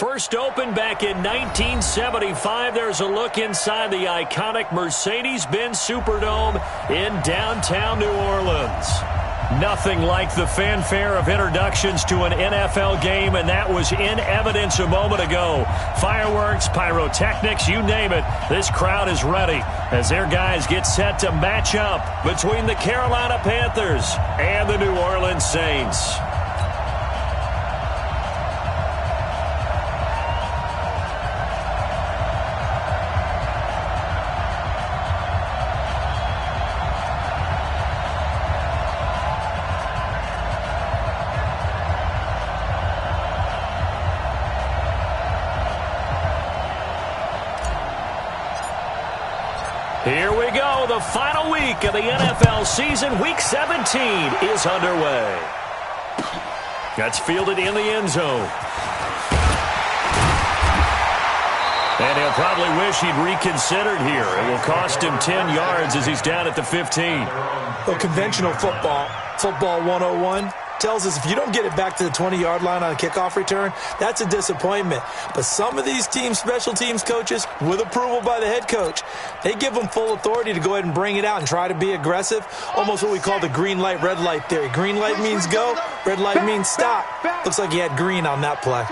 First opened back in 1975. There's a look inside the iconic Mercedes-Benz Superdome in downtown New Orleans. Nothing like the fanfare of introductions to an NFL game, and that was in evidence a moment ago. Fireworks, pyrotechnics, you name it. This crowd is ready as their guys get set to match up between the Carolina Panthers and the New Orleans Saints. Here we go. The final week of the NFL season. Week 17 is underway. That's fielded in the end zone. And he'll probably wish he'd reconsidered here. It will cost him 10 yards as he's down at the 15. Well, conventional football 101, tells us if you don't get it back to the 20-yard line on a kickoff return, that's a disappointment. But some of these teams, special teams coaches, with approval by the head coach, they give them full authority to go ahead and bring it out and try to be aggressive, almost what we call the green light, red light theory. Green light means go, red light means stop. Looks like he had green on that play.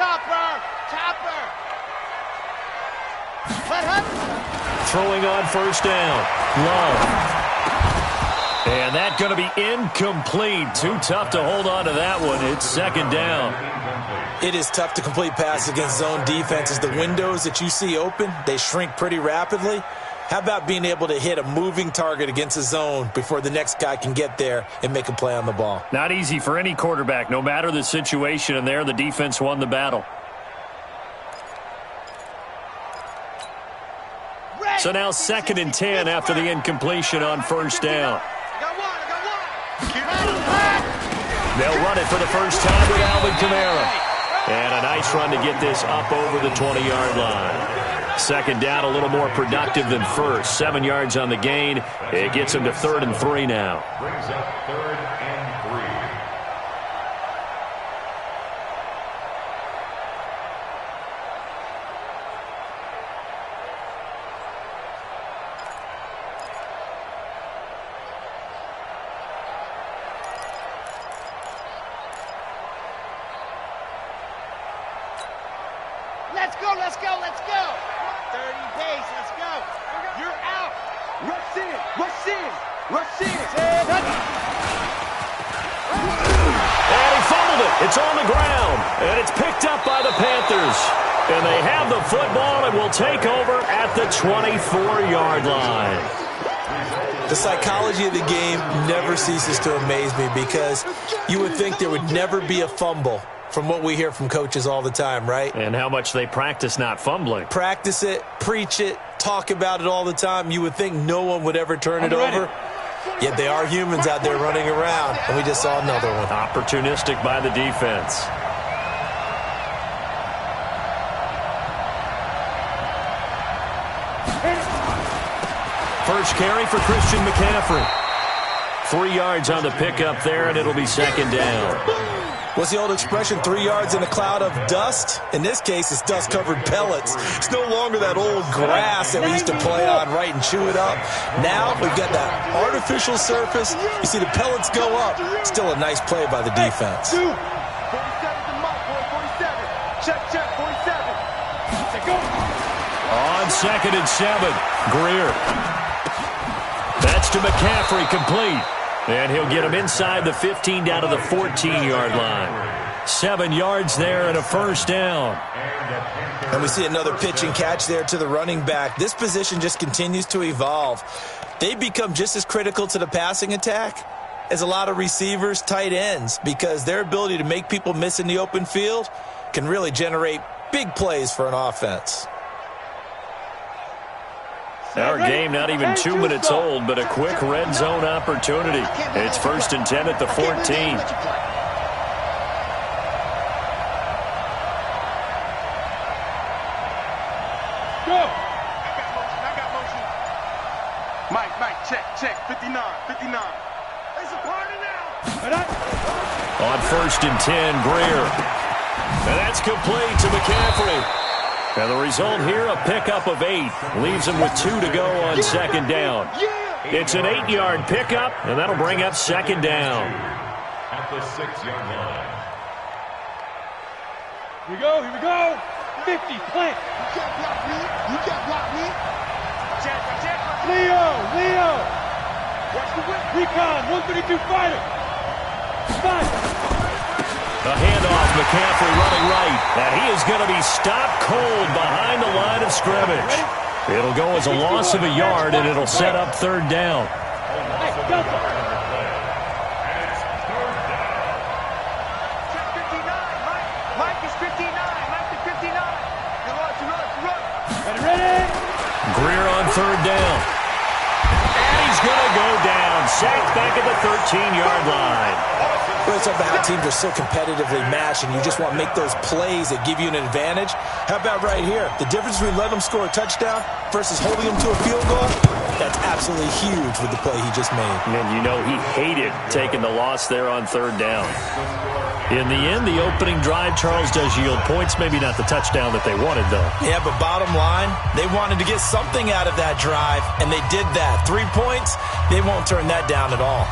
Throwing on first down. Love. And that's going to be incomplete. Too tough to hold on to that one. It's second down. It is tough to complete passes against zone defenses. The windows that you see open, they shrink pretty rapidly. How about being able to hit a moving target against a zone before the next guy can get there and make a play on the ball? Not easy for any quarterback, no matter the situation. And there, the defense won the battle. So now 2nd and 10 after the incompletion on first down. They'll run it for the first time with Alvin Kamara. And a nice run to get this up over the 20-yard line. Second down, a little more productive than first. 7 yards on the gain. It gets him to 3rd and 3 now. Brings up 3rd and 3. Let's go. 30 pace, let's go. You're out. Rush in. And he fumbled it. It's on the ground. And it's picked up by the Panthers. And they have the football and will take over at the 24-yard line. The psychology of the game never ceases to amaze me because you would think there would never be a fumble from what we hear from coaches all the time, right? And how much they practice not fumbling. Practice it, preach it, talk about it all the time. You would think no one would ever turn it over. Yet they are humans out there running around, and we just saw another one. Opportunistic by the defense. First carry for Christian McCaffrey. 3 yards on the pickup there, and it'll be second down. What's the old expression, 3 yards in a cloud of dust? In this case, it's dust-covered pellets. It's no longer that old grass that we used to play on, right, and chew it up. Now we've got that artificial surface. You see the pellets go up. Still a nice play by the defense. 47 to Mike, boy, 47. Check, 47. On 2nd and 7, Greer. That's to McCaffrey, complete. And he'll get him inside the 15 down to the 14-yard line. 7 yards there and a first down. And we see another pitch and catch there to the running back. This position just continues to evolve. They become just as critical to the passing attack as a lot of receivers, tight ends, because their ability to make people miss in the open field can really generate big plays for an offense. Our game not even 2 minutes old, but a quick red zone opportunity. It's 1st and 10 at the 14. Go! I got motion. Mike, check. 59. It's a party now. On 1st and 10, Greer. And that's complete to McCaffrey. And the result here, a pickup of 8. Leaves him with 2 to go on second down. It's an 8-yard pickup, and that'll bring up second down. At the 6-yard line. Here we go, here we go. 50, plant. You can't block me. You can't block me. Check. Leo. Watch the whip. Recon, 132 fighter. Fight. A handoff, McCaffrey running right. And he is going to be stopped cold behind the line of scrimmage. It'll go as a loss of a yard, and it'll set up third down. Hey, Delta. Mike is 59. Mike is 59. You run. Ready? Greer on third down. And he's going to go down. Sacked back at the 13-yard line. It's about how teams are so competitively matched, and you just want to make those plays that give you an advantage. How about right here? The difference between letting them score a touchdown versus holding them to a field goal, that's absolutely huge with the play he just made. And you know he hated taking the loss there on third down. In the end, the opening drive, Charles, does yield points. Maybe not the touchdown that they wanted, though. Yeah, but bottom line, they wanted to get something out of that drive, and they did that. 3 points, they won't turn that down at all.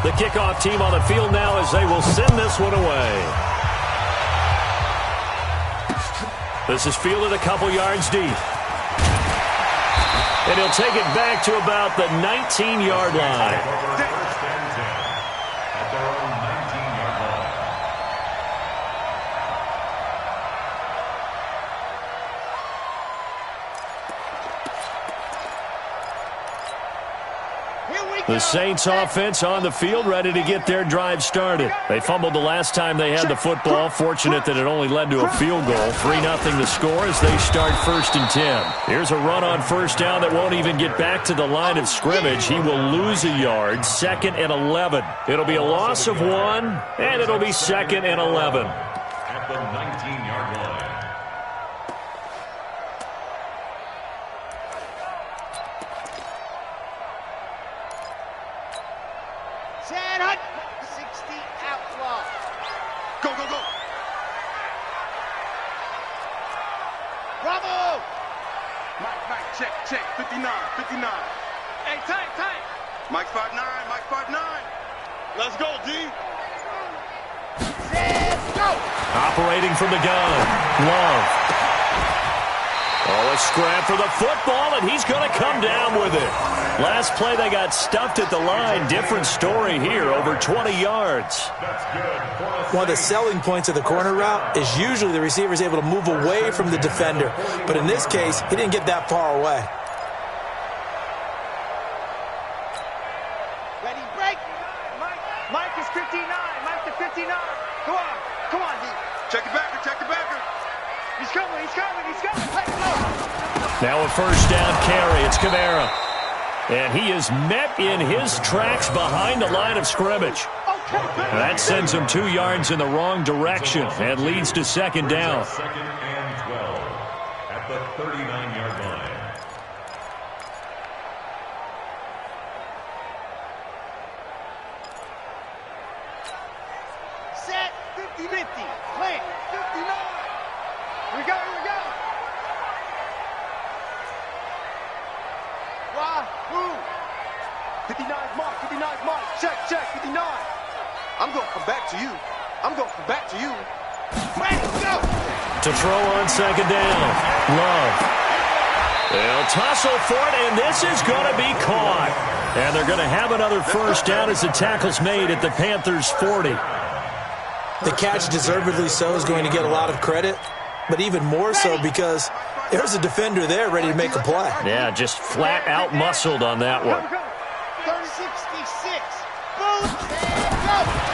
The kickoff team on the field now as they will send this one away. This is fielded a couple yards deep. And he'll take it back to about the 19-yard line. At their own 19-yard line. The Saints offense on the field, ready to get their drive started. They fumbled the last time they had the football. Fortunate that it only led to a field goal. 3-0 the score as they start 1st and 10. Here's a run on first down that won't even get back to the line of scrimmage. He will lose a yard. 2nd and 11. It'll be a loss of 1, and it'll be 2nd and 11. At the 19-yard line. Bravo! Mike, check. 59. Hey, tight. Mike 5'9", Mike 5'9". Let's go, D. Let's go! Operating from the gun. Love. Oh, a scrap for the football, and he's going to come down with it. Last play, they got stuffed at the line. Different story here, over 20 yards. One of the selling points of the corner route is usually the receiver is able to move away from the defender. But in this case, he didn't get that far away. Ready, break. Mike is 59. Mike to 59. Come on, D. Check the backer. He's coming. Let's go. Now a first down carry. It's Kamara. And he is met in his tracks behind the line of scrimmage. That sends him 2 yards in the wrong direction and leads to second down. 2nd and 12 at the 39-yard line. Set 50-50. Plant 59. Here we go. Wahoo! 59's Mark. Check, 59. I'm going to come back to you. Let's go! To throw on second down. Love. They'll tussle for it, and this is going to be caught. And they're going to have another first down as the tackle's made at the Panthers' 40. The catch, deservedly so, is going to get a lot of credit, but even more so because there's a defender there ready to make a play. Yeah, just flat out muscled on that one. 66.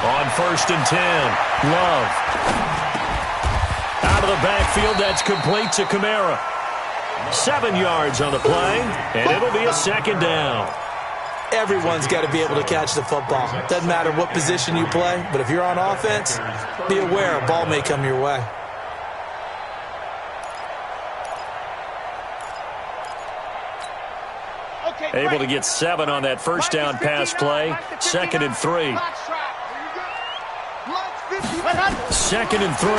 On 1st and 10, Love. Out of the backfield, that's complete to Kamara. 7 yards on the play, and it'll be a second down. Everyone's got to be able to catch the football. Doesn't matter what position you play, but if you're on offense, be aware a ball may come your way. Able to get 7 on that first down pass play. 2nd and 3. 2nd and 3.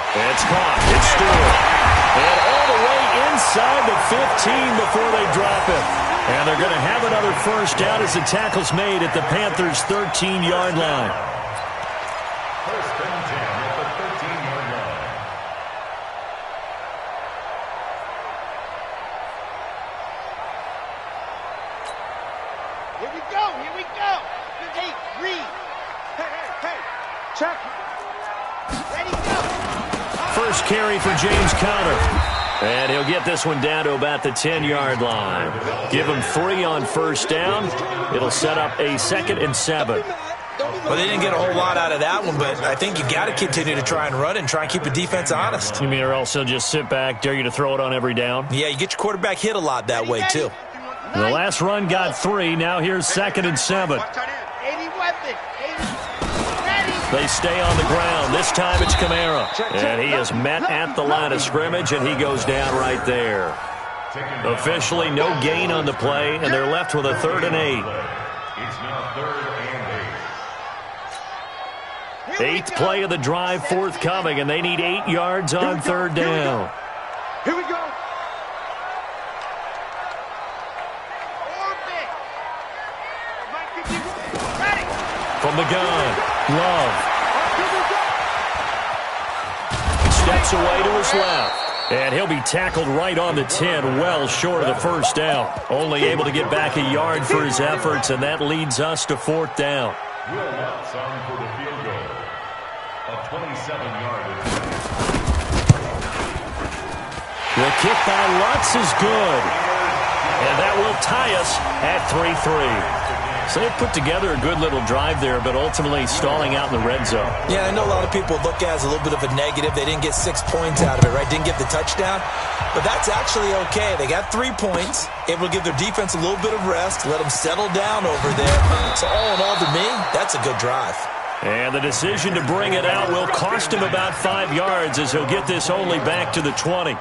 It's caught. It's Stewart. And all the way inside the 15 before they drop it. And they're going to have another first down as the tackle's made at the Panthers' 13-yard line. First and 10 at the 13-yard line. Here we go. Here we go. Hey, read. Hey. Check. Ready, go. First carry for James Conner. And he'll get this one down to about the 10-yard line. Give him 3 on first down. It'll set up a 2nd and 7. Well, they didn't get a whole lot out of that one, but I think you got to continue to try and run and try and keep the defense honest. You mean or else he'll just sit back, dare you to throw it on every down? Yeah, you get your quarterback hit a lot that way, too. The last run got 3. Now here's 2nd and 7. 80 weapon. 80. Ready. They stay on the ground. This time it's Kamara. And he is met at the line of scrimmage, and he goes down right there. Officially no gain on the play, and they're left with a 3rd and 8. It's now 3rd and 8. 8th play of the drive forthcoming, and they need 8 yards on 3rd down. Here we go. Orbit. Ready. From the gun, Love. Steps away to his left. And he'll be tackled right on the 10, well short of the first down. Only able to get back a yard for his efforts, and that leads us to 4th down. Will Lutz on for the field goal. A 27-yard attempt. The kick by Lutz is good. And that will tie us at 3-3. So they put together a good little drive there, but ultimately stalling out in the red zone. Yeah, I know a lot of people look at it as a little bit of a negative. They didn't get 6 points out of it, right? Didn't get the touchdown. But that's actually okay. They got 3 points, able to give their defense a little bit of rest, let them settle down over there. So all in all, to me, that's a good drive. And the decision to bring it out will cost him about 5 yards as he'll get this only back to the 20.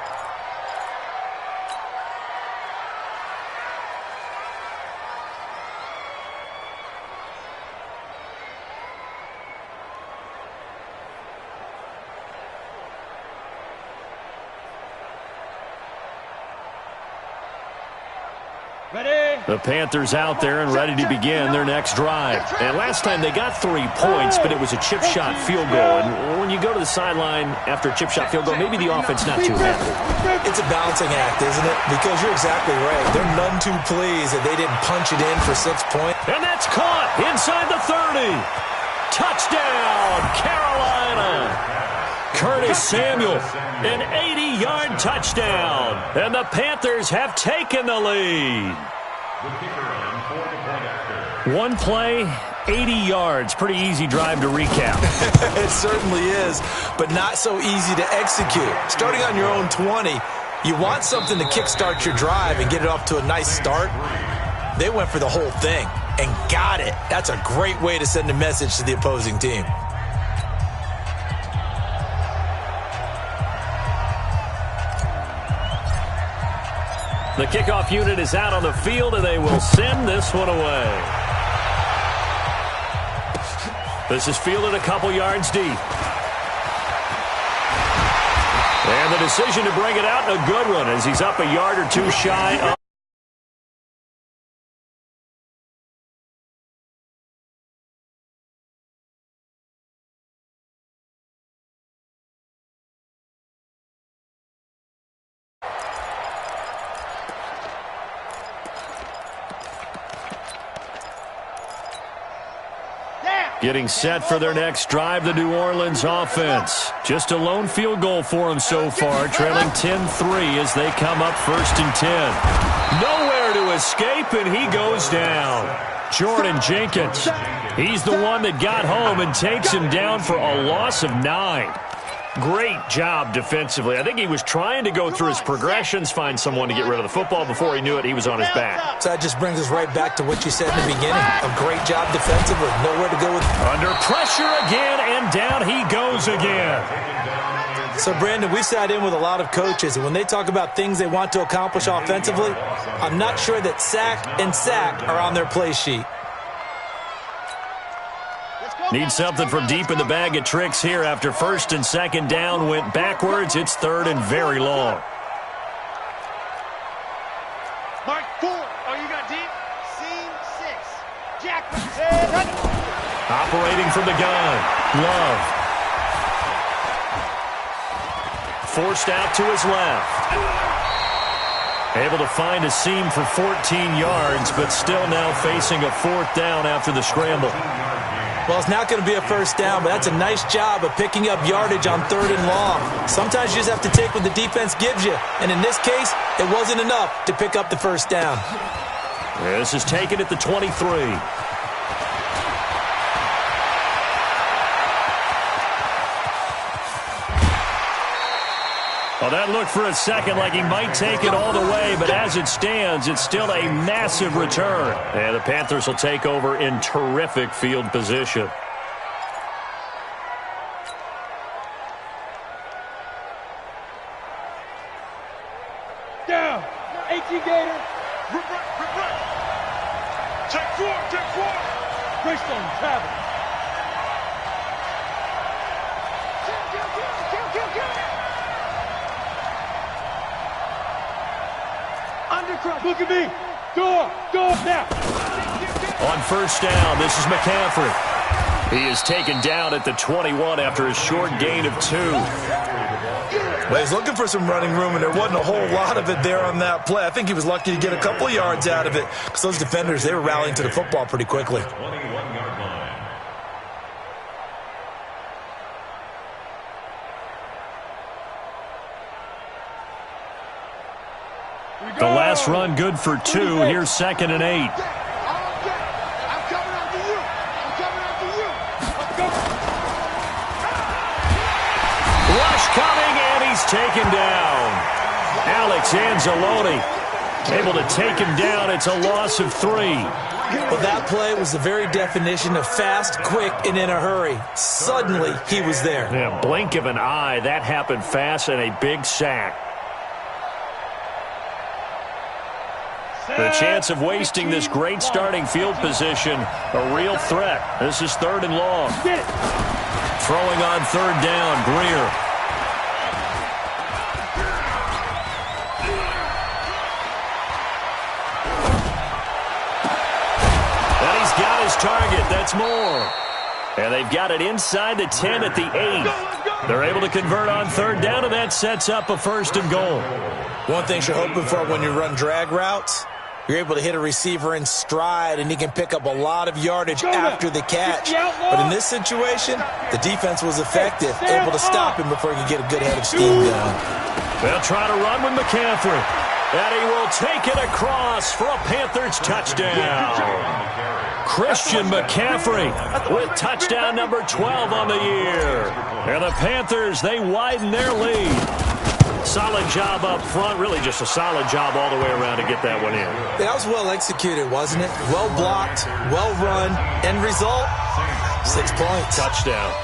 The Panthers out there and ready to begin their next drive. And last time they got 3 points, but it was a chip shot field goal. And when you go to the sideline after a chip shot field goal, maybe the offense not too happy. It's a balancing act, isn't it? Because you're exactly right. They're none too pleased that they didn't punch it in for 6 points. And that's caught inside the 30. Touchdown, Carolina. Curtis Samuel, an 80-yard touchdown. And the Panthers have taken the lead. The kicker on for the point after. 1 play, 80 yards. Pretty easy drive to recap. It certainly is, but not so easy to execute. Starting on your own 20, you want something to kickstart your drive and get it off to a nice start. They went for the whole thing and got it. That's a great way to send a message to the opposing team. The kickoff unit is out on the field, and they will send this one away. This is fielded a couple yards deep. And the decision to bring it out, a good one, as he's up a yard or 2 shy of. Getting set for their next drive, the New Orleans offense. Just a lone field goal for them so far, trailing 10-3 as they come up 1st and 10. Nowhere to escape, and he goes down. Jordan Jenkins, he's the one that got home and takes him down for a loss of 9. Great job defensively. I think he was trying to go through his progressions, find someone to get rid of the football. Before he knew it, he was on his back. So that just brings us right back to what you said in the beginning. A great job defensively. Nowhere to go with. Under pressure again, and down he goes again. So, Brandon, we've sat in with a lot of coaches, and when they talk about things they want to accomplish offensively, I'm not sure that sack and sack are on their play sheet. Need something from deep in the bag of tricks here after first and second down went backwards. It's third and very long. Mark 4. Oh, you got deep? Seam 6. Jack. Operating from the gun. Love. Forced out to his left. Able to find a seam for 14 yards, but still now facing a fourth down after the scramble. Well, it's not going to be a first down, but that's a nice job of picking up yardage on third and long. Sometimes you just have to take what the defense gives you, and in this case, it wasn't enough to pick up the first down. This is taken at the 23. Well, that looked for a second like he might take it all the way, but as it stands, it's still a massive return. And the Panthers will take over in terrific field position. Down. 18 Gator. Check 4. Greystone travel. Undercross. Look at me. Door now. On first down, this is McCaffrey. He is taken down at the 21 after a short gain of 2. Well, he's looking for some running room, and there wasn't a whole lot of it there on that play. I think he was lucky to get a couple of yards out of it because those defenders, they were rallying to the football pretty quickly. 21-yard line. The last run good for 2. Here's second and 8. I'm coming after you. Let's go. Rush coming, and he's taken down. Alex Anzalone able to take him down. It's a loss of 3. Well, that play was the very definition of fast, quick, and in a hurry. Suddenly, he was there. Yeah, blink of an eye. That happened fast, and a big sack. The chance of wasting this great starting field position, a real threat. This is third and long. Throwing on third down, Greer. And he's got his target. That's more. And they've got it inside the 10 at the 8. They're able to convert on third down, and that sets up a first and goal. One thing you're hoping for when you run drag routes, you're able to hit a receiver in stride, and he can pick up a lot of yardage after the catch. But in this situation, the defense was effective, able to stop him before he could get a good head of steam going. They'll try to run with McCaffrey. And he will take it across for a Panthers touchdown. Christian McCaffrey with touchdown number 12 on the year. And the Panthers, they widen their lead. Solid job up front. Really just a solid job all the way around to get that one in. That was well executed, wasn't it? Well blocked, well run. End result, 6 points. Touchdown.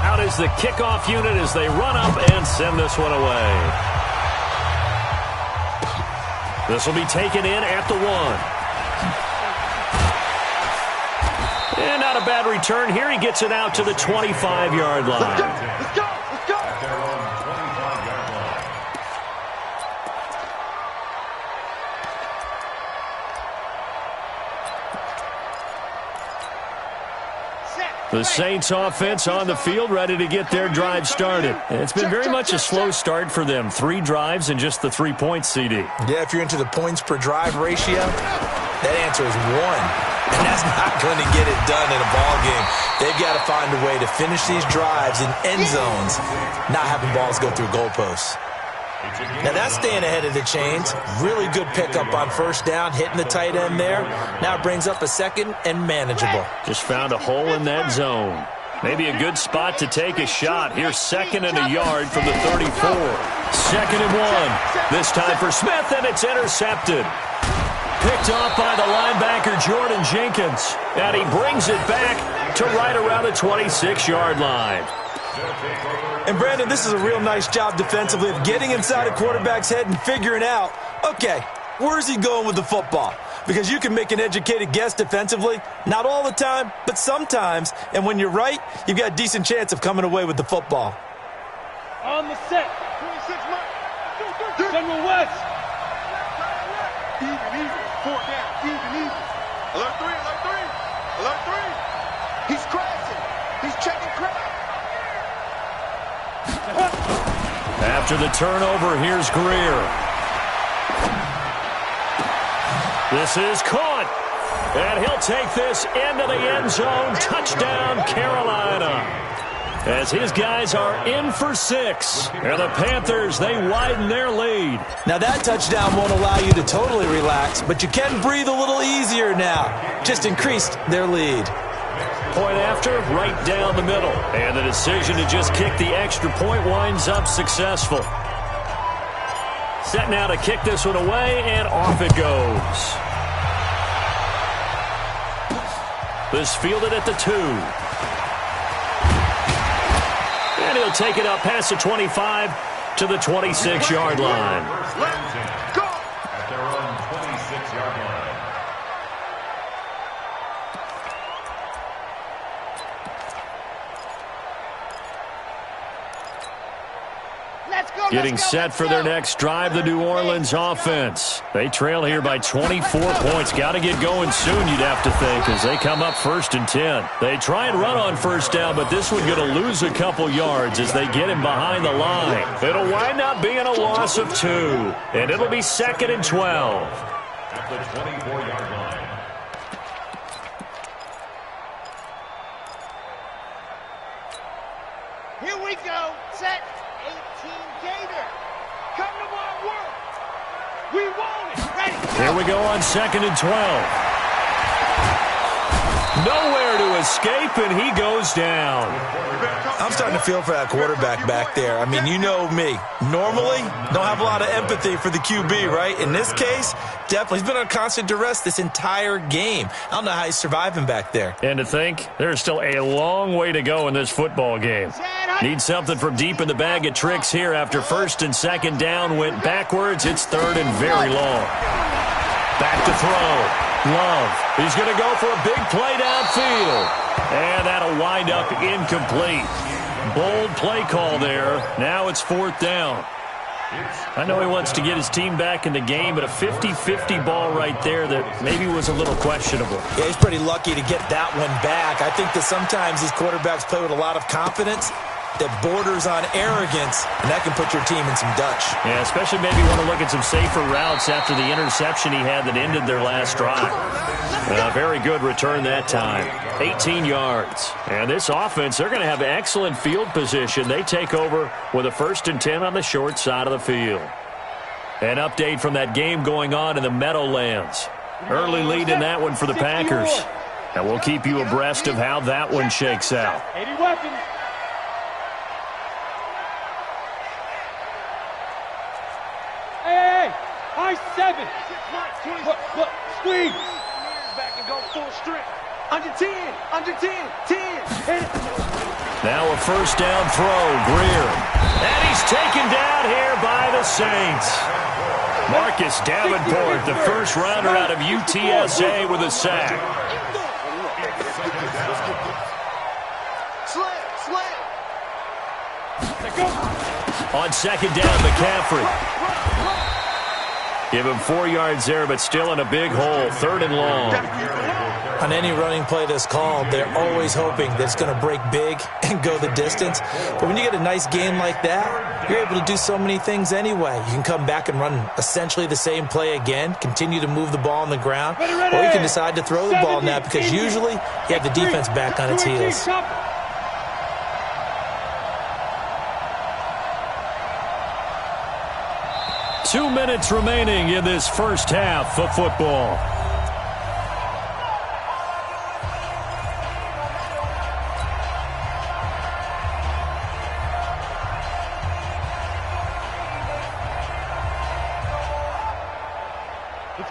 Out is the kickoff unit as they run up and send this one away. This will be taken in at the 1. And not a bad return here. He gets it out to the 25-yard line. Let's go. They're on 25-yard line. The Saints offense on the field, ready to get their drive started. And it's been very much a slow start for them. 3 drives and just the 3 points, CD. Yeah, if you're into the points per drive ratio, that answer is 1. And that's not going to get it done in a ball game. They've got to find a way to finish these drives in end zones, not having balls go through goalposts. Now that's staying ahead of the chains. Really good pickup on first down, hitting the tight end there. Now it brings up a second and manageable. Just found a hole in that zone. Maybe a good spot to take a shot. Here's 2nd and a yard from the 34. 2nd and 1. This time for Smith, and it's intercepted. Picked off by the linebacker, Jordan Jenkins. And he brings it back to right around the 26-yard line. And, Brandon, this is a real nice job defensively of getting inside a quarterback's head and figuring out, okay, where's he going with the football? Because you can make an educated guess defensively, not all the time, but sometimes. And when you're right, you've got a decent chance of coming away with the football. On the set. 26 Mike. General West. Even. 4 down. Even. Alert 3. Alert 3. He's crashing. He's checking crash. After the turnover, here's Greer. This is caught. And he'll take this into the end zone. Touchdown, Carolina. As his guys are in for 6. And the Panthers, they widen their lead. Now that touchdown won't allow you to totally relax, but you can breathe a little easier now. Just increased their lead. Point after, right down the middle. And the decision to just kick the extra point winds up successful. Set now to kick this one away, and off it goes. This fielded at the 2. And he'll take it up past the 25 to the 26-yard line. Go! At their own 26-yard line. Getting set for their next drive, the New Orleans offense. They trail here by 24 points. Got to get going soon, you'd have to think, as they come up 1st and 10. They try and run on first down, but this one going to lose a couple yards as they get him behind the line. It'll wind up being a loss of 2, and it'll be 2nd and 12. At the 24-yard line. Here we go. Set. 18 Gator. Come to my work. We want it. Ready. Here we go on 2nd and 12. Nowhere to escape, and he goes down. I'm starting to feel for that quarterback back there. I mean, you know me. Normally, don't have a lot of empathy for the QB, right? In this case, definitely. He's been under constant duress this entire game. I don't know how he's surviving back there. And to think, there's still a long way to go in this football game. Need something from deep in the bag of tricks here after 1st and 2nd down went backwards. It's 3rd and very long. Back to throw. Love. He's going to go for a big play downfield. And that'll wind up incomplete. Bold play call there. Now it's 4th down. I know he wants to get his team back in the game, but a 50-50 ball right there that maybe was a little questionable. Yeah, he's pretty lucky to get that one back. I think that sometimes these quarterbacks play with a lot of confidence that borders on arrogance, and that can put your team in some Dutch. Yeah, especially maybe want to look at some safer routes after the interception he had that ended their last drive. A very good return that time. 18 yards. And this offense, they're going to have excellent field position. They take over with a 1st and 10 on the short side of the field. An update from that game going on in the Meadowlands. Early lead in that one for the Packers. And we'll keep you abreast of how that one shakes out. 80 weapons. Hey, high 7. Look, squeeze. Back and go full strength. Under 10, 10. Now a 1st down throw, Greer. And he's taken down here by the Saints. Marcus Davenport, the 1st rounder out of UTSA with a sack. On 2nd down, McCaffrey. Give him 4 yards there, but still in a big hole. 3rd and long. On any running play that's called, they're always hoping that it's going to break big and go the distance. But when you get a nice game like that, you're able to do so many things anyway. You can come back and run essentially the same play again, continue to move the ball on the ground, or you can decide to throw the ball now because usually you have the defense back on its heels. 2 minutes remaining in this first half of football.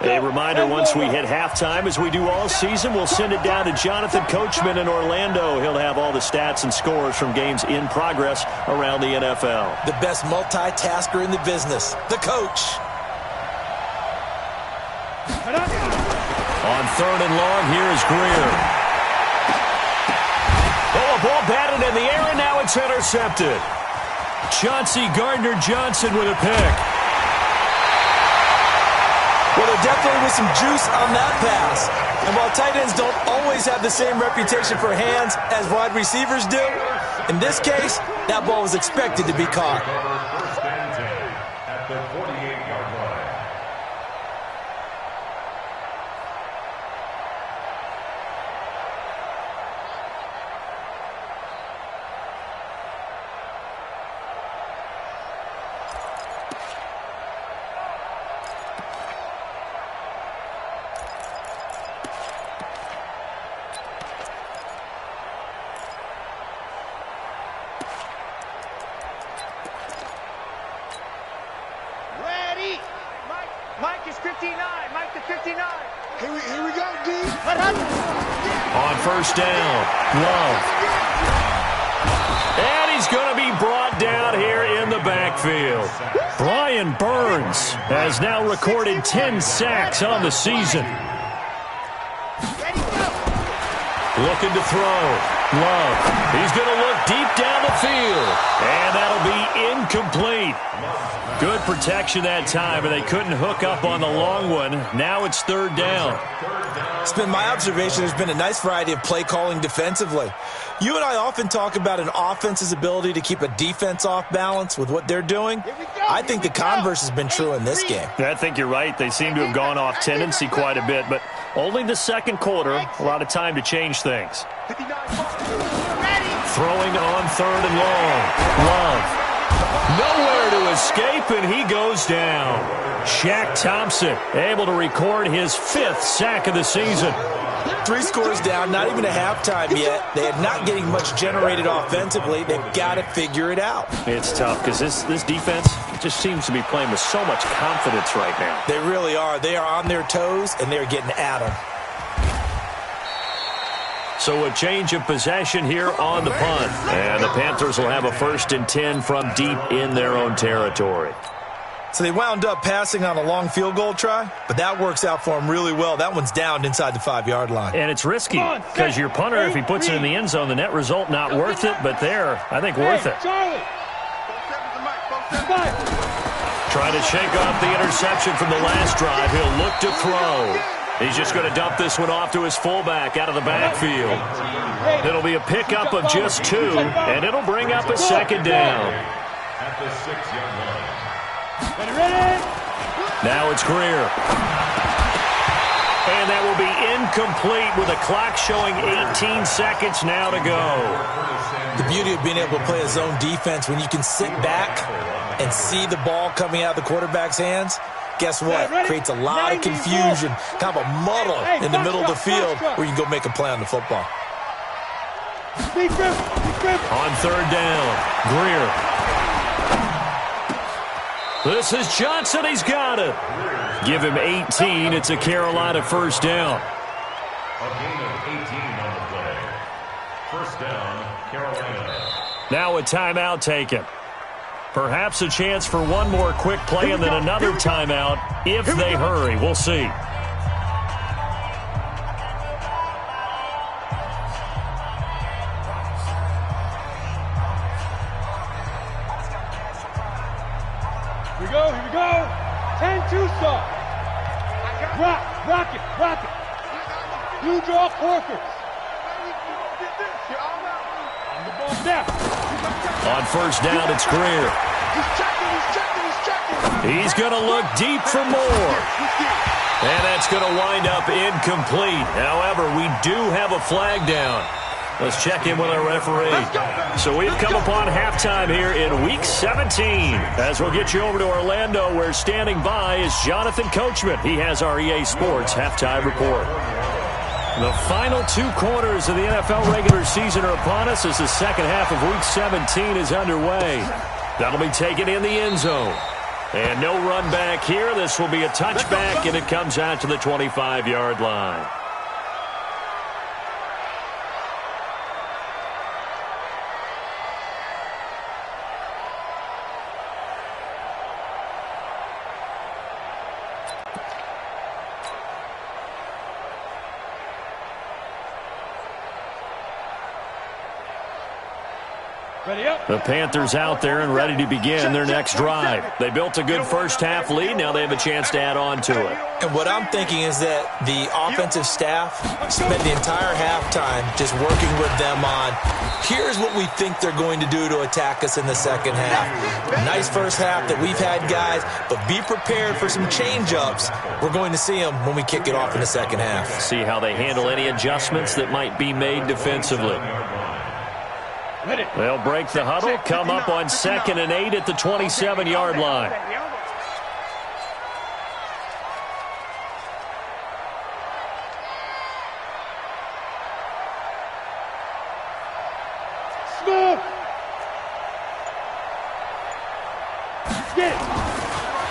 A reminder, once we hit halftime, as we do all season, we'll send it down to Jonathan Coachman in Orlando. He'll have all the stats and scores from games in progress around the NFL. The best multitasker in the business, the coach. On 3rd and long, here is Greer. Oh, a ball batted in the air, and now it's intercepted. Chauncey Gardner-Johnson with a pick. Well, there definitely was some juice on that pass. And while tight ends don't always have the same reputation for hands as wide receivers do, in this case, that ball was expected to be caught. First and 10 at the 48-yard line. Mike is 59. Mike to 59. Here we go, D. On first down, Love. And he's going to be brought down here in the backfield. Brian Burns has now recorded 10 sacks on the season. Looking to throw. Love. He's going to look deep down the field. And that'll be incomplete. Good protection that time, and they couldn't hook up on the long one. Now it's 3rd down. It's been my observation there's been a nice variety of play calling defensively. You and I often talk about an offense's ability to keep a defense off balance with what they're doing. I think the converse has been true in this game. I think you're right. They seem to have gone off tendency quite a bit, but only the second quarter, a lot of time to change things. Throwing on 3rd and long. Love. Nowhere to escape, and he goes down. Shaq Thompson able to record his 5th sack of the season. 3 scores down, not even a halftime yet. They are not getting much generated offensively. They've got to figure it out. It's tough because this defense just seems to be playing with so much confidence right now. They really are. They are on their toes, and they're getting at them. So a change of possession here on the punt. And the Panthers will have a 1st and 10 from deep in their own territory. So they wound up passing on a long field goal try, but that works out for them really well. That one's down inside the 5-yard line. And it's risky because your punter, if he puts it in the end zone, the net result not worth it, but there, I think worth it. Trying to shake off the interception from the last drive. He'll look to throw. He's just going to dump this one off to his fullback out of the backfield. It'll be a pickup of just 2, and it'll bring up a 2nd down. At the 6-yard line. Now it's Greer. And that will be incomplete with a clock showing 18 seconds now to go. The beauty of being able to play a zone defense when you can sit back and see the ball coming out of the quarterback's hands. Guess what? Creates a lot of confusion, kind of a muddle in the middle of the field where you can go make a play on the football. On 3rd down, Greer. This is Johnson. He's got it. Give him 18. It's a Carolina 1st down. A gain of 18 on the play. 1st down, Carolina. Now a timeout taken. Perhaps a chance for one more quick play and then another timeout if they hurry. We'll see. Here we go. 10-2 start. Rock it. You draw Corkers. On the ball now. On 1st down, it's Greer. He's going to look deep for more. And that's going to wind up incomplete. However, we do have a flag down. Let's check in with our referee. So we've come upon halftime here in Week 17. As we'll get you over to Orlando, where standing by is Jonathan Coachman. He has our EA Sports halftime report. The final 2 quarters of the NFL regular season are upon us as the second half of Week 17 is underway. That'll be taken in the end zone. And no run back here. This will be a touchback, and it comes out to the 25-yard line. The Panthers out there and ready to begin their next drive. They built a good first-half lead. Now they have a chance to add on to it. And what I'm thinking is that the offensive staff spent the entire halftime just working with them on, here's what we think they're going to do to attack us in the second half. Nice first half that we've had, guys, but be prepared for some change-ups. We're going to see them when we kick it off in the second half. See how they handle any adjustments that might be made defensively. They'll break the huddle, come up on 2nd and 8 at the 27-yard line.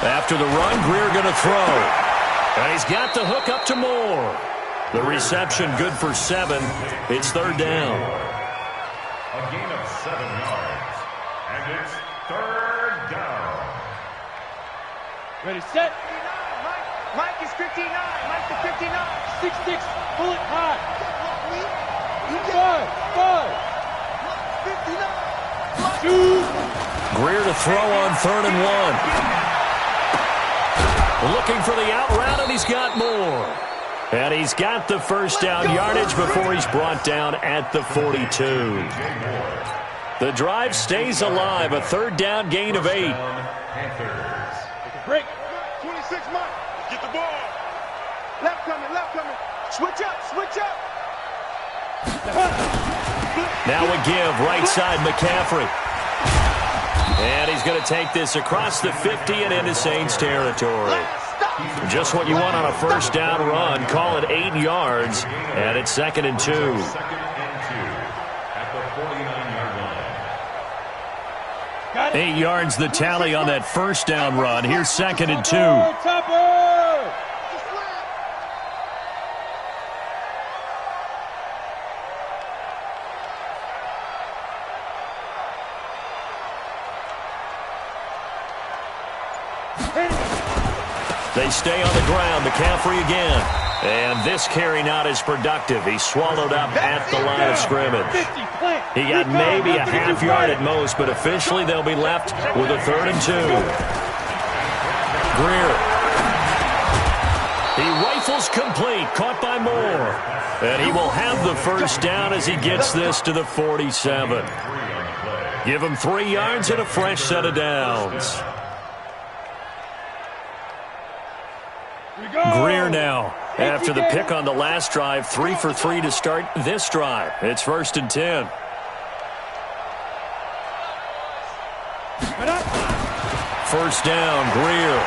After the run, Greer going to throw. And he's got the hook up to Moore. The reception good for 7. It's 3rd down. A gain of 7 yards. And it's 3rd down. Ready, set. Mike is 59. Mike is 59. 6-6, pull it high. 5, 59. 2. Greer to throw on 3rd and 1. Looking for the out route, and he's got more. And he's got the first down yardage before he's brought down at the 42. The drive stays alive. A 3rd down gain of 8. Panthers. Break. 26, Mike. Get the ball. Left coming. Switch up. Now a give, right side McCaffrey. And he's going to take this across the 50 and into Saints territory. Just what you want on a first down run. Call it 8 yards, and it's 2nd and 2. 2nd and 2 at the 49-yard line. 8 yards the tally on that first down run. Here's 2nd and 2. Topper! They stay on the ground. McCaffrey again. And this carry not as productive. He's swallowed up at the line of scrimmage. He got maybe a half yard at most, but officially they'll be left with a 3rd and 2. Greer. He rifles complete. Caught by Moore. And he will have the first down as he gets this to the 47. Give him 3 yards and a fresh set of downs. Greer now, after the pick on the last drive, 3 for 3 to start this drive. It's 1st and 10. First down, Greer.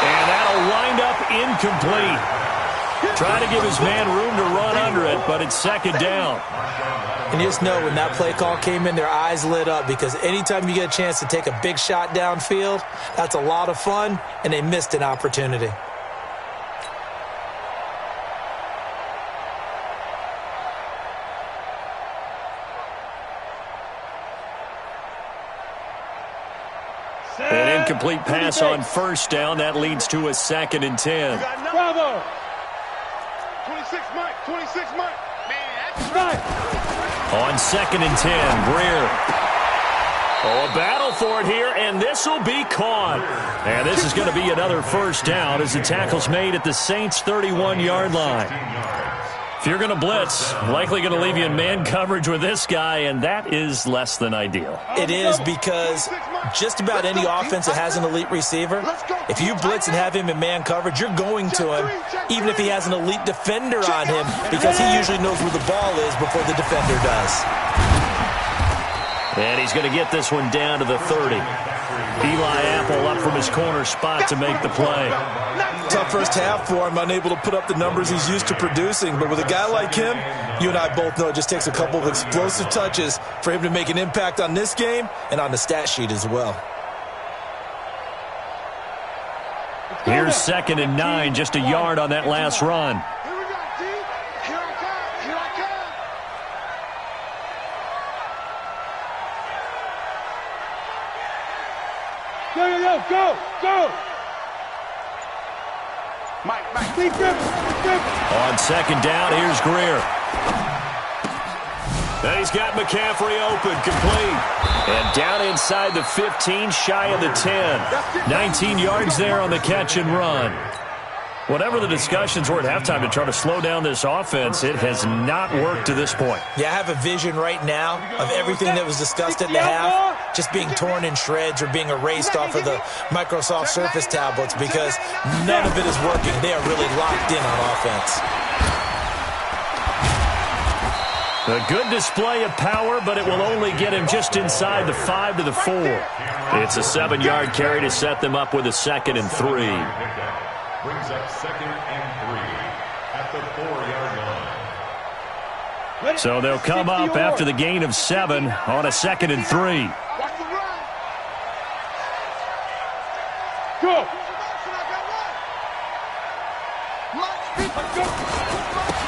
And that'll wind up incomplete. Trying to give his man room to run under it, but it's 2nd down. And you just know when that play call came in, their eyes lit up, because anytime you get a chance to take a big shot downfield, that's a lot of fun, and they missed an opportunity. An incomplete pass on first down. That leads to a 2nd and 10. Bravo! 26, Mike. 26, Mike. On 2nd and 10, Greer. Oh, a battle for it here, and this will be caught. And this is going to be another first down as the tackle's made at the Saints' 31-yard line. If you're going to blitz, likely going to leave you in man coverage with this guy, and that is less than ideal. It is, because just about any offense that has an elite receiver, if you blitz and have him in man coverage, you're going to him, even if he has an elite defender on him, because he usually knows where the ball is before the defender does. And he's going to get this one down to the 30. Eli Apple up from his corner spot to make the play. Tough first half for him, unable to put up the numbers he's used to producing. But with a guy like him, you and I both know it just takes a couple of explosive touches for him to make an impact on this game and on the stat sheet as well. Here's 2nd and 9, just a yard on that last run. Here we go, T. Here I come. Here I come. Go. Mike. Keep dribbling. On 2nd down, here's Greer. And he's got McCaffrey open, complete. And down inside the 15, shy of the 10. 19 yards there on the catch and run. Whatever the discussions were at halftime to try to slow down this offense, it has not worked to this point. Yeah, I have a vision right now of everything that was discussed at the half just being torn in shreds or being erased off of the Microsoft Surface tablets, because none of it is working. They are really locked in on offense. A good display of power, but it will only get him just inside the 5 to the 4. It's a 7-yard carry to set them up with a 2nd and 3. Brings up 2nd and 3 at the 4-yard line. So they'll come up after the gain of 7 on a 2nd and 3. Watch the run. Go.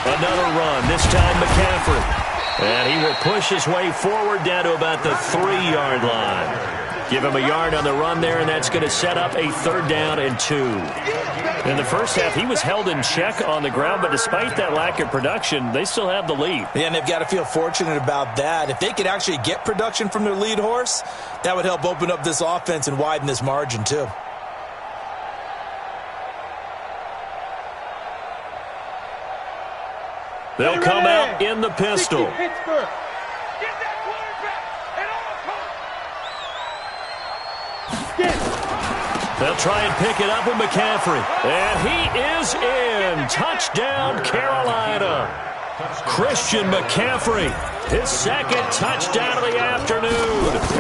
Another run, this time McCaffrey. And he will push his way forward down to about the 3-yard line. Give him a yard on the run there, and that's going to set up a 3rd down and 2. In the first half, he was held in check on the ground, but despite that lack of production, they still have the lead. Yeah, and they've got to feel fortunate about that. If they could actually get production from their lead horse, that would help open up this offense and widen this margin too. They'll come out in the pistol. Pittsburgh. Get that quarterback at all costs. Get. They'll try and pick it up with McCaffrey. And he is in. Touchdown, Carolina. Christian McCaffrey, his 2nd touchdown of the afternoon.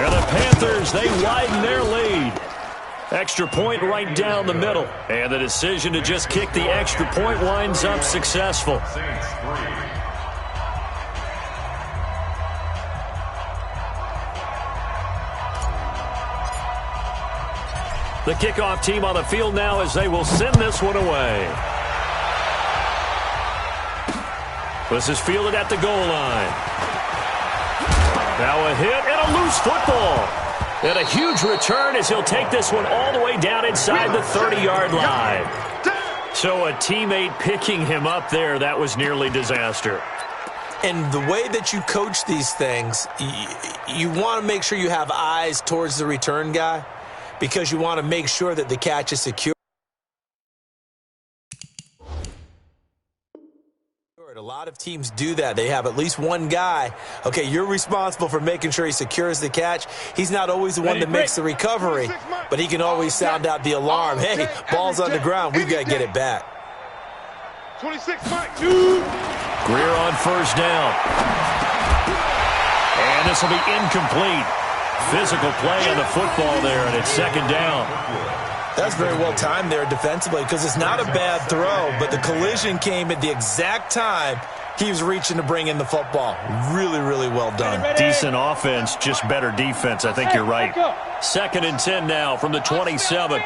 And the Panthers, they widen their lead. Extra point right down the middle. And the decision to just kick the extra point winds up successful. Saints 3. The kickoff team on the field now as they will send this one away. This is fielded at the goal line. Now a hit and a loose football. And a huge return as he'll take this one all the way down inside the 30-yard line. So a teammate picking him up there, that was nearly disaster. And the way that you coach these things, you want to make sure you have eyes towards the return guy, because you want to make sure that the catch is secure. A lot of teams do that. They have at least one guy. Okay, you're responsible for making sure he secures the catch. He's not always the one that makes the recovery, but he can always sound out the alarm. Hey, ball's on the ground. We've got to get it back. 26 Mike. Greer on 1st down. And this will be incomplete. Physical play on the football there, and it's 2nd down. That's very well timed there defensively, because it's not a bad throw, but the collision came at the exact time he was reaching to bring in the football. Really, really well done. Decent offense, just better defense. I think you're right. 2nd and 10 now from the 27.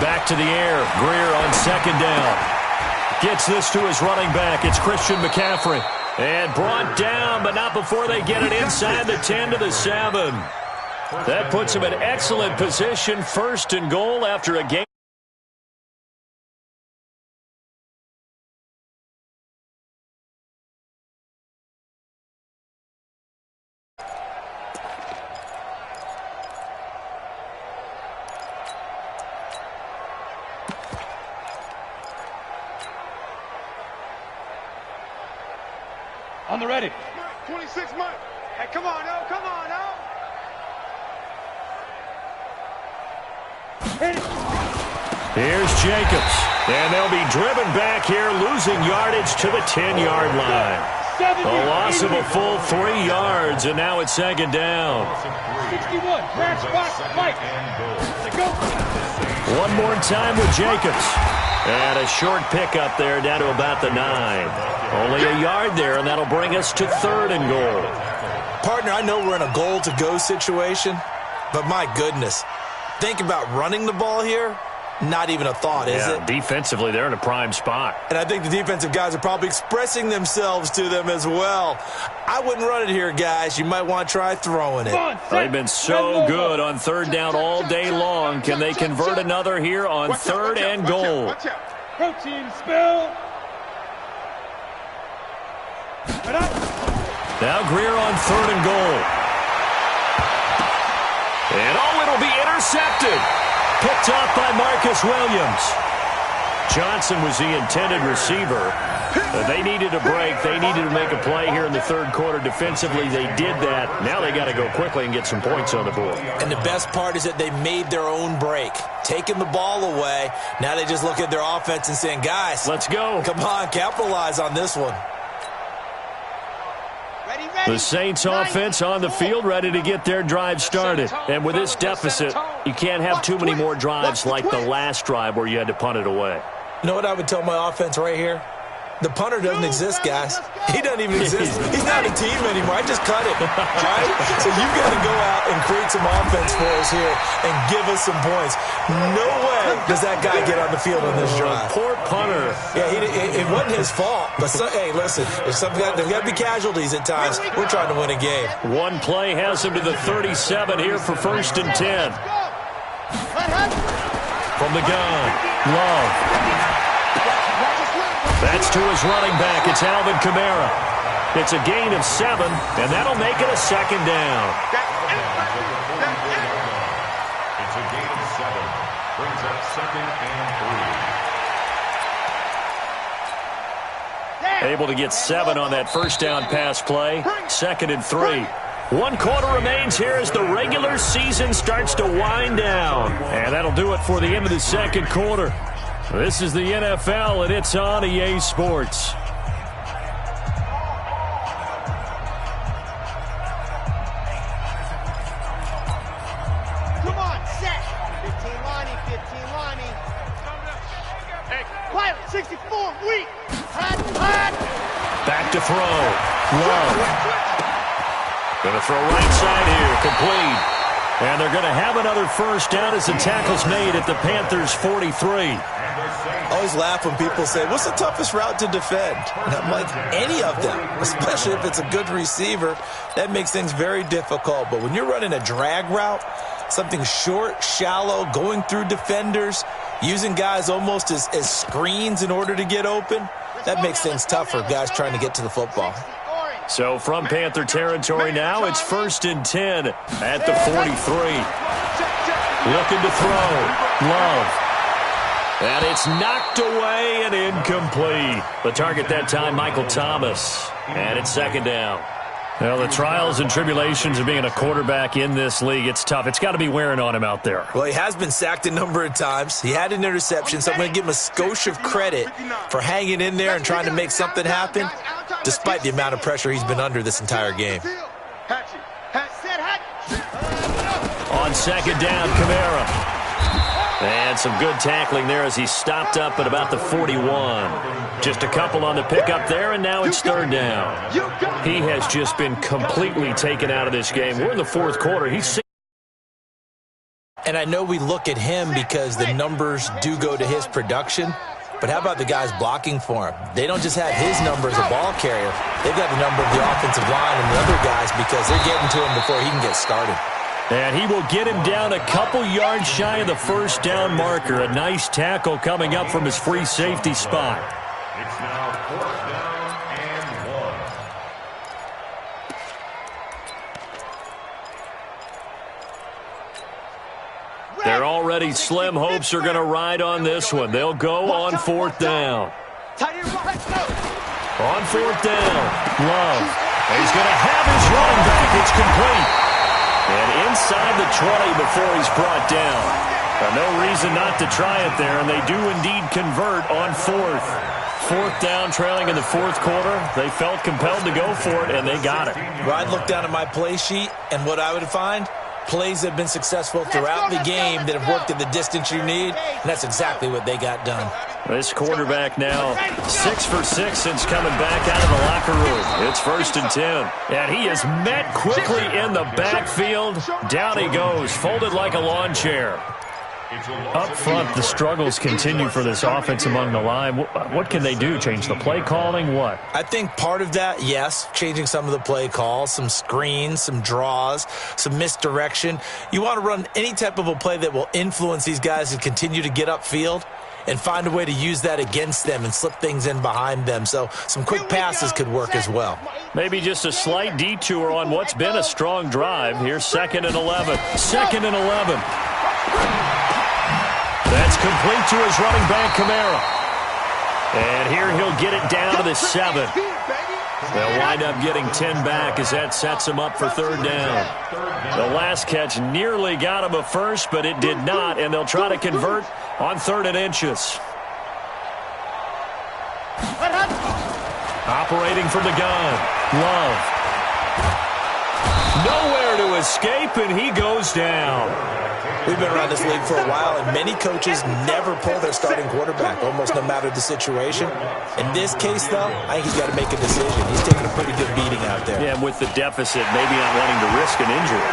Back to the air. Greer on 2nd down. Gets this to his running back. It's Christian McCaffrey. And brought down, but not before they get it inside the 10 to the 7. That puts him in excellent position, 1st and goal after a game. On the ready. 26 Mike. Hey, come on, oh, come on, oh. Hit it. Here's Jacobs. And they'll be driven back here, losing yardage to the 10-yard line. A loss of a full 3 yards, and now it's second down. 61, crash spot, Mike. Go. One more time with Jacobs. And a short pickup there down to about the 9. Only a yard there, and that'll bring us to 3rd and goal. Partner, I know we're in a goal-to-go situation, but my goodness, think about running the ball here. Not even a thought, is it? Defensively, they're in a prime spot. And I think the defensive guys are probably expressing themselves to them as well. I wouldn't run it here, guys. You might want to try throwing it. They've been so good on 3rd down all day long. Can they convert another here on 3rd and goal? Protein spill. Now Greer on 3rd and goal. And it'll be intercepted. Picked off by Marcus Williams. Johnson was the intended receiver. They needed a break. They needed to make a play here in the 3rd quarter. Defensively, they did that. Now they got to go quickly and get some points on the board. And the best part is that they made their own break. Taking the ball away. Now they just look at their offense and saying, guys, let's go. Come on, capitalize on this one. The Saints offense on the field, ready to get their drive started. And with this deficit, you can't have too many more drives like the last drive where you had to punt it away. You know what I would tell my offense right here? The punter doesn't exist, guys. He doesn't even exist. He's not a team anymore. I just cut it, right? So you've got to go out and create some offense for us here and give us some points. No way does that guy get on the field on this drive. Poor punter. Yeah, it wasn't his fault. But, hey, listen, there's got to be casualties at times. We're trying to win a game. One play has him to the 37 here for 1st and 10. From the gun, Love. That's to his running back. It's Alvin Kamara. It's a gain of 7, and that'll make it a 2nd down. It's a gain of 7. Brings up 2nd and 3. Able to get 7 on that 1st down pass play. 2nd and 3. 1 quarter remains here as the regular season starts to wind down. And that'll do it for the end of the 2nd quarter. This is the NFL, and it's on EA Sports. Come on, set. 15 Lonnie, 15 Lonnie. Hey, quiet, 64, weak. Hot. Back to throw. Love. Going to throw right side here, complete. And they're going to have another 1st down as the tackle's made at the Panthers' 43. I always laugh when people say, what's the toughest route to defend? And I'm like, any of them, especially if it's a good receiver. That makes things very difficult. But when you're running a drag route, something short, shallow, going through defenders, using guys almost as screens in order to get open, that makes things tough for guys trying to get to the football. So from Panther territory now, it's 1st and 10 at the 43. Looking to throw. Love. And it's knocked away and incomplete. The target that time, Michael Thomas. And it's 2nd down. Well, the trials and tribulations of being a quarterback in this league, it's tough. It's got to be wearing on him out there. Well, he has been sacked a number of times. He had an interception, so I'm going to give him a skosh of credit for hanging in there and trying to make something happen, despite the amount of pressure he's been under this entire game. On 2nd down, Kamara. And some good tackling there as he stopped up at about the 41. Just a couple on the pickup there, and now it's 3rd down. He has just been completely taken out of this game. We're in the 4th quarter. And I know we look at him because the numbers do go to his production, but how about the guys blocking for him? They don't just have his number as a ball carrier. They've got the number of the offensive line and the other guys because they're getting to him before he can get started. And he will get him down a couple yards shy of the 1st down marker. A nice tackle coming up from his free safety spot. It's now 4th down and 1. Their already slim hopes are going to ride on this one. They'll go on 4th down. On fourth down, Love. He's going to have his running back. It's complete. And inside the 20 before he's brought down. No reason not to try it there, and they do indeed convert on fourth. Fourth down, trailing in the fourth quarter. They felt compelled to go for it, and they got it. Well, I'd look down at my play sheet, and what I would find, plays that have been successful throughout the game that have worked at the distance you need, and that's exactly what they got done. This quarterback now 6 for 6 since coming back out of the locker room. It's 1st and 10. And he is met quickly in the backfield. Down he goes, folded like a lawn chair. Up front, the struggles continue for this offense among the line. What can they do? Change the play calling? What? I think part of that, yes, changing some of the play calls, some screens, some draws, some misdirection. You want to run any type of a play that will influence these guys to continue to get upfield and find a way to use that against them and slip things in behind them. So some quick passes could work as well. Maybe just a slight detour on what's been a strong drive. Here's 2nd and 11. 2nd and 11. That's complete to his running back, Kamara. And here he'll get it down to the 7. They'll wind up getting 10 back as that sets him up for 3rd down. The last catch nearly got him a first, but it did not, and they'll try to convert on 3rd and inches. Operating from the gun, Love. Nowhere to escape, and he goes down. We've been around this league for a while, and many coaches never pull their starting quarterback, almost no matter the situation. In this case, though, I think he's got to make a decision. He's taking a pretty good beating out there. Yeah, and with the deficit, maybe not wanting to risk an injury.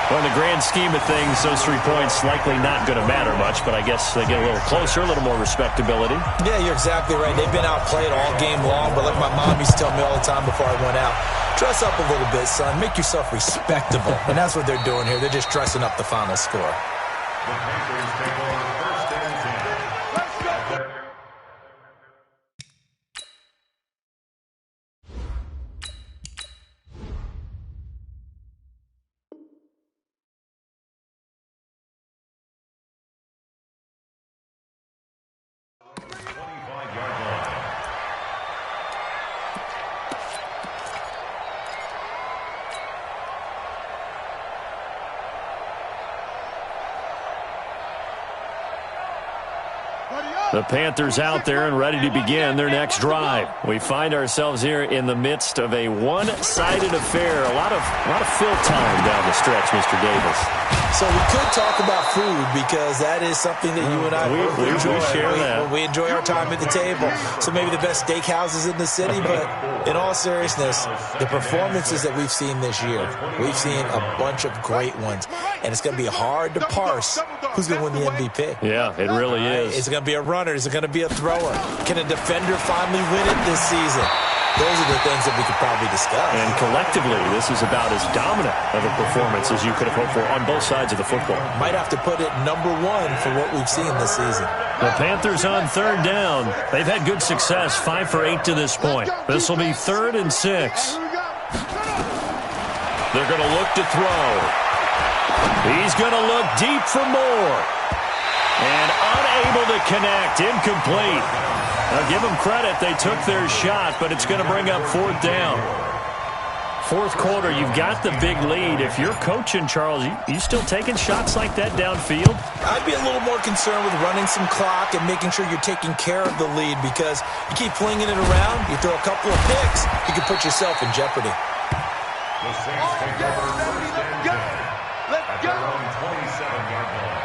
Well, in the grand scheme of things, those 3 points likely not going to matter much, but I guess they get a little closer, a little more respectability. Yeah, you're exactly right. They've been outplayed all game long, but like my mom used to tell me all the time before I went out, dress up a little bit, son. Make yourself respectable. And that's what they're doing here. They're just dressing up the final score. The Panthers take over 1st and 10. Let's go! The Panthers out there and ready to begin their next drive. We find ourselves here in the midst of a one-sided affair. A lot of fill time down the stretch, Mr. Davis. So we could talk about food because that is something that you and I both enjoy. We share that. We enjoy our time at the table. So maybe the best steakhouses in the city, but in all seriousness, the performances that we've seen this year, we've seen a bunch of great ones. And it's going to be hard to parse who's going to win the MVP. Yeah, it really is. Is it going to be a runner? Is it going to be a thrower? Can a defender finally win it this season? Those are the things that we could probably discuss. And collectively, this is about as dominant of a performance as you could have hoped for on both sides of the football. Might have to put it number 1 for what we've seen this season. The Panthers on 3rd down. They've had good success, 5 for 8 to this point. This will be 3rd and 6. They're going to look to throw. He's going to look deep for more. And unable to connect, incomplete. Now give them credit, they took their shot, but it's going to bring up 4th down. 4th quarter, you've got the big lead. If you're coaching, Charles, you still taking shots like that downfield? I'd be a little more concerned with running some clock and making sure you're taking care of the lead because you keep flinging it around, you throw a couple of picks, you can put yourself in jeopardy. The Saints take over 1st and 10 at their own 27-yard line.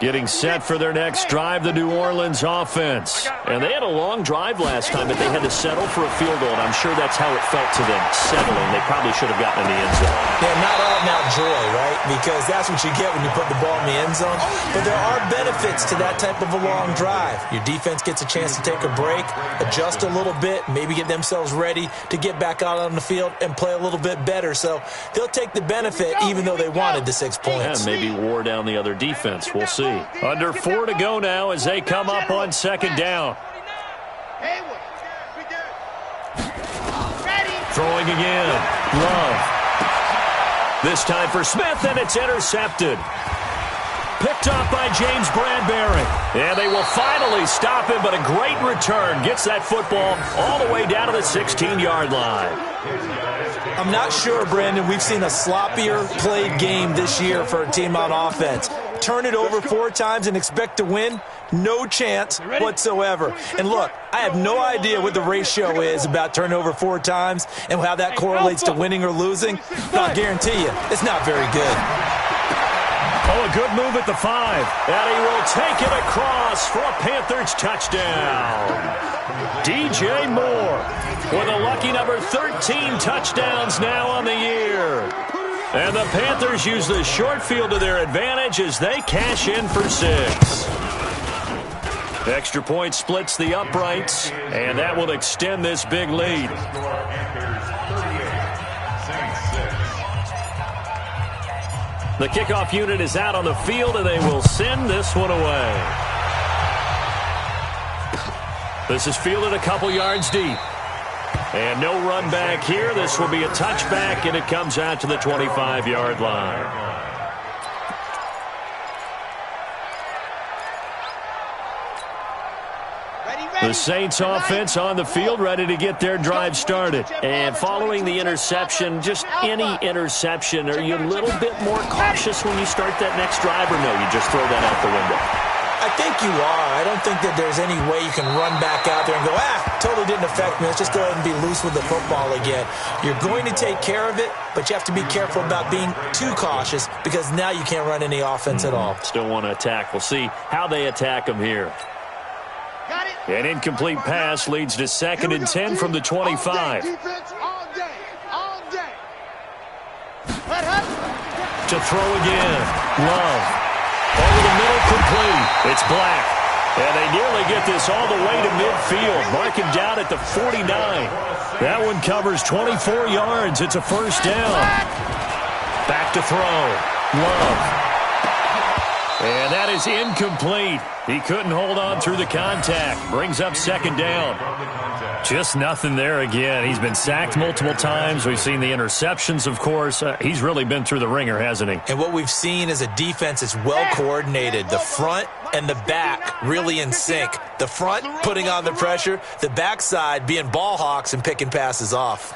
Getting set for their next drive, the New Orleans offense. And they had a long drive last time, but they had to settle for a field goal, and I'm sure that's how it felt to them, settling. They probably should have gotten in the end zone. Yeah, not out-and-out joy, right? Because that's what you get when you put the ball in the end zone. But there are benefits to that type of a long drive. Your defense gets a chance to take a break, adjust a little bit, maybe get themselves ready to get back out on the field and play a little bit better. So they'll take the benefit even though they wanted the 6 points. And maybe wore down the other defense. We'll see. Under 4 to go now as they come up on 2nd down. Throwing again. Love. This time for Smith, and it's intercepted. Picked off by James Bradbury. And they will finally stop him, but a great return. Gets that football all the way down to the 16-yard line. I'm not sure, Brandon, we've seen a sloppier played game this year for a team on offense. Turn it over 4 times and expect to win? No chance whatsoever. And look, I have no idea what the ratio is about turnover 4 times and how that correlates to winning or losing. But I'll guarantee you, it's not very good. Oh, a good move at the 5. And he will take it across for a Panthers touchdown. DJ Moore with a lucky number 13 touchdowns now on the year. And the Panthers use the short field to their advantage as they cash in for 6. Extra point splits the uprights, and that will extend this big lead. The kickoff unit is out on the field, and they will send this one away. This is fielded a couple yards deep. And no run back here. This will be a touchback, and it comes out to the 25-yard line. The Saints offense on the field, ready to get their drive started. And following the interception, just any interception, are you a little bit more cautious when you start that next drive, or no, you just throw that out the window? I think you are. I don't think that there's any way you can run back out there and go, totally didn't affect me. Let's just go ahead and be loose with the football again. You're going to take care of it, but you have to be careful about being too cautious because now you can't run any offense at all. Still want to attack. We'll see how they attack them here. An incomplete pass leads to 2nd and 10 from the 25. To throw again. Love. Over the middle, complete. It's Black. And they nearly get this all the way to midfield. Mark him down at the 49. That one covers 24 yards. It's a first down. Back to throw. Love. And that is incomplete. He couldn't hold on through the contact. Brings up 2nd down. Just nothing there again. He's been sacked multiple times. We've seen the interceptions, of course. He's really been through the ringer, hasn't he? And what we've seen is a defense that's well coordinated. The front and the back really in sync. The front putting on the pressure. The backside being ball hawks and picking passes off.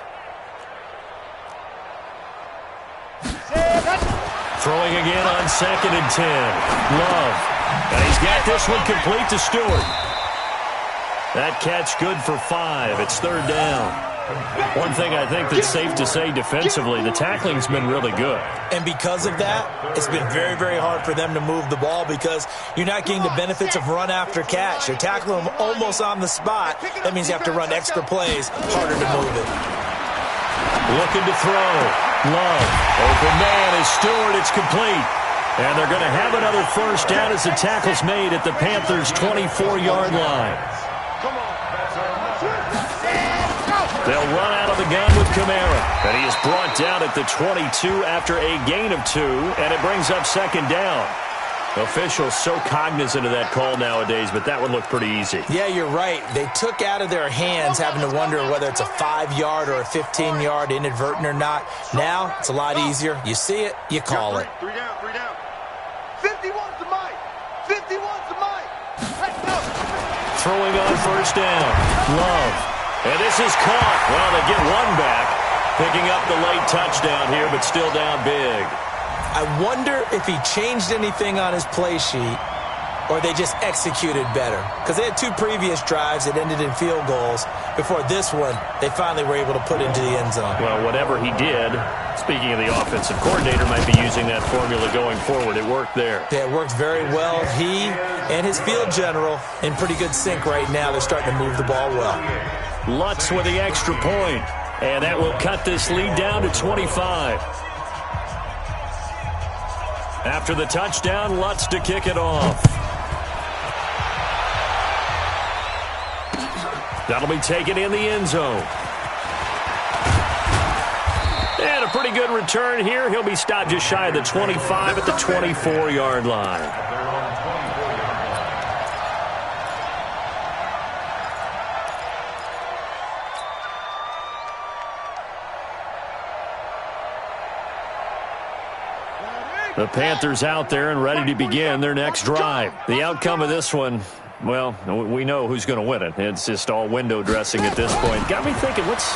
Throwing again on 2nd and 10. Love. And he's got this one complete to Stewart. That catch good for 5. It's 3rd down. One thing I think that's safe to say defensively, the tackling's been really good. And because of that, it's been very, very hard for them to move the ball because you're not getting the benefits of run after catch. You're tackling them almost on the spot. That means you have to run extra plays, harder to move it. Looking to throw. Love. Open man is Stewart. It's complete. And they're going to have another first down as the tackle's made at the Panthers' 24-yard line. They'll run out of the gun with Kamara. And he is brought down at the 22 after a gain of 2. And it brings up 2nd down. Officials so cognizant of that call nowadays, but that one looked pretty easy. Yeah, you're right. They took out of their hands having to wonder whether it's a 5-yard or a 15-yard inadvertent or not. Now, it's a lot easier. You see it, you call it. 3 down. 51's the mic. 51's the mic. Let's go. Throwing on first down. Love. And this is caught. Well, they get one back. Picking up the late touchdown here, but still down big. I wonder if he changed anything on his play sheet or they just executed better. Because they had 2 previous drives that ended in field goals. Before this one, they finally were able to put into the end zone. Well, whatever he did, speaking of the offensive coordinator, might be using that formula going forward. It worked there. Yeah, it worked very well. He and his field general in pretty good sync right now. They're starting to move the ball well. Lutz with the extra point. And that will cut this lead down to 25. After the touchdown, Lutz to kick it off. That'll be taken in the end zone. And a pretty good return here. He'll be stopped just shy of the 25 at the 24-yard line. The Panthers out there and ready to begin their next drive. The outcome of this one, well, we know who's going to win it. It's just all window dressing at this point. Got me thinking, what's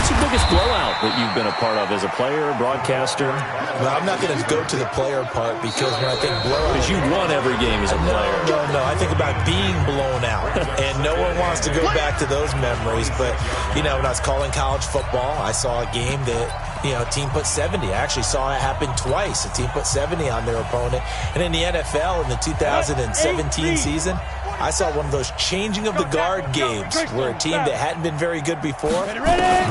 the biggest blowout that you've been a part of as a player, broadcaster? Well, I'm not going to go to the player part because when I think blowout... Because you've won every game as a player. No. I think about being blown out. And no one wants to go back to those memories. But, when I was calling college football, I saw a game that... a team put 70. I actually saw it happen twice. A team put 70 on their opponent. And in the NFL, in the 2017 season, I saw one of those changing of the guard games where a team that hadn't been very good before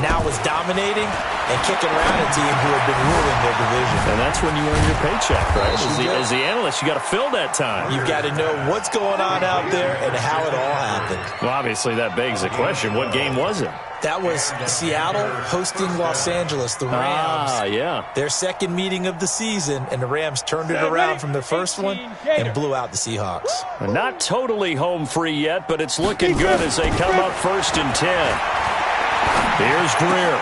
now was dominating and kicking around a team who had been ruling their division. And that's when you earn your paycheck, right? As the analyst, you got to fill that time. You've got to know what's going on out there and how it all happened. Well, obviously, that begs the question, what game was it? That was Seattle hosting Los Angeles, the Rams. Yeah. Their second meeting of the season, and the Rams turned it around from their first one and blew out the Seahawks. Not totally home free yet, but it's looking good as they come up 1st and 10. Here's Greer.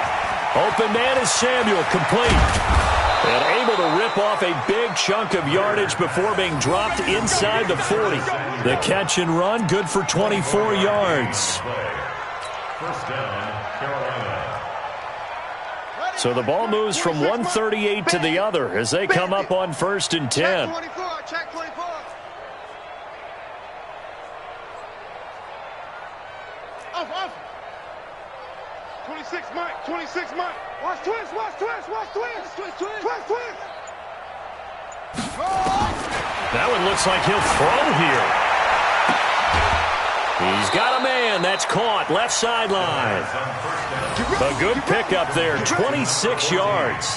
Open man is Samuel, complete. And able to rip off a big chunk of yardage before being dropped inside the 40. The catch and run, good for 24 yards. First down, Carolina. So the ball moves from 138 to the other as they come up on 1st and 10. Check 24. Off. 26 Mike. 26 Mike. Watch twist. That one looks like he'll throw here. He's got a man. That's caught. Left sideline. A good pickup there. 26 yards.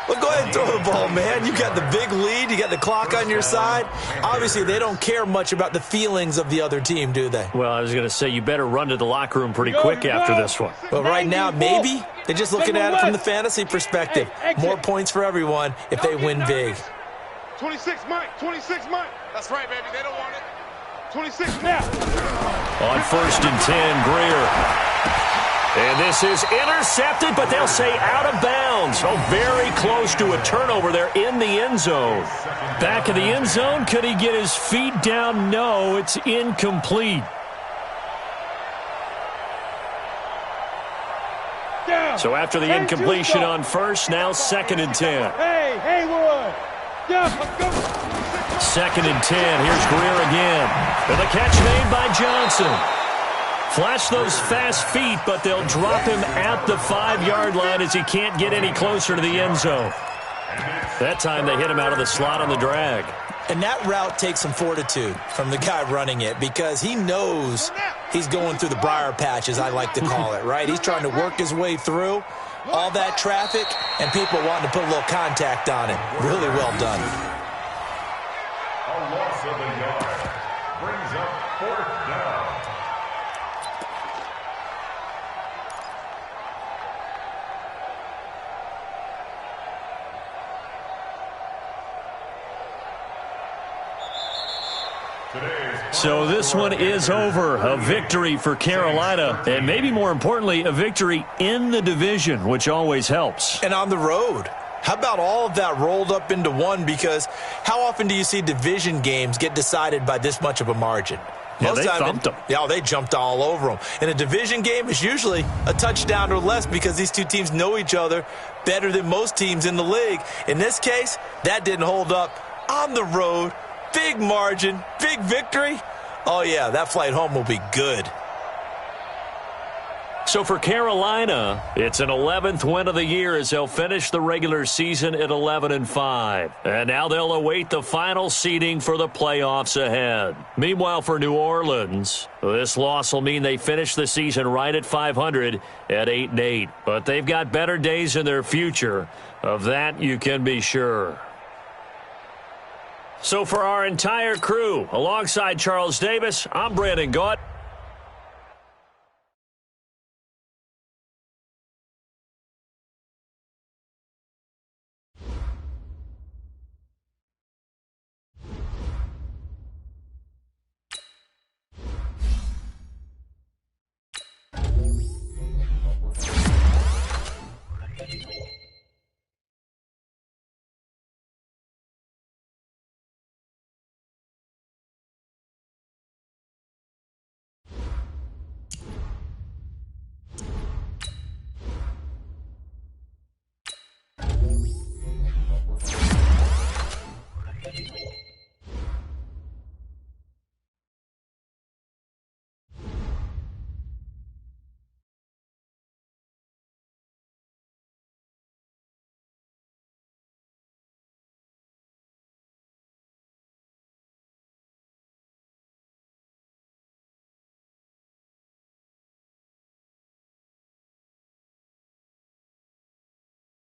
Well, go ahead and throw the ball, man. You got the big lead. You got the clock on your side. Obviously, they don't care much about the feelings of the other team, do they? Well, I was going to say, you better run to the locker room pretty quick after this one. Well, right now, maybe. They're just looking at it from the fantasy perspective. More points for everyone if they win big. 26 Mike. 26 Mike. That's right, baby. They don't want it. 26 now. On 1st and 10, Greer. And this is intercepted, but they'll say out of bounds. Oh, very close to a turnover there in the end zone. Back of the end zone, could he get his feet down? No, it's incomplete. So after the incompletion on 1st, now 2nd and 10. Hey, Haywood. Let's go. 2nd and 10. Here's Greer again. And the catch made by Johnson. Flash those fast feet, but they'll drop him at the 5-yard line as he can't get any closer to the end zone. That time they hit him out of the slot on the drag. And that route takes some fortitude from the guy running it because he knows he's going through the briar patch, as I like to call it, right? He's trying to work his way through all that traffic and people wanting to put a little contact on it. Really well done. A loss of a yard brings up 4th down. So this one is over. A victory for Carolina, and maybe more importantly, a victory in the division, which always helps. And on the road. How about all of that rolled up into one? Because how often do you see division games get decided by this much of a margin? Yeah, they thumped them. Yeah, they jumped all over them. In a division game, it's usually a touchdown or less because these two teams know each other better than most teams in the league. In this case, that didn't hold up. On the road, big margin, big victory. Oh, yeah, that flight home will be good. So for Carolina, it's an 11th win of the year as they'll finish the regular season at 11-5. And now they'll await the final seeding for the playoffs ahead. Meanwhile, for New Orleans, this loss will mean they finish the season right at 500 at 8-8. But they've got better days in their future. Of that, you can be sure. So for our entire crew, alongside Charles Davis, I'm Brandon Gaunt.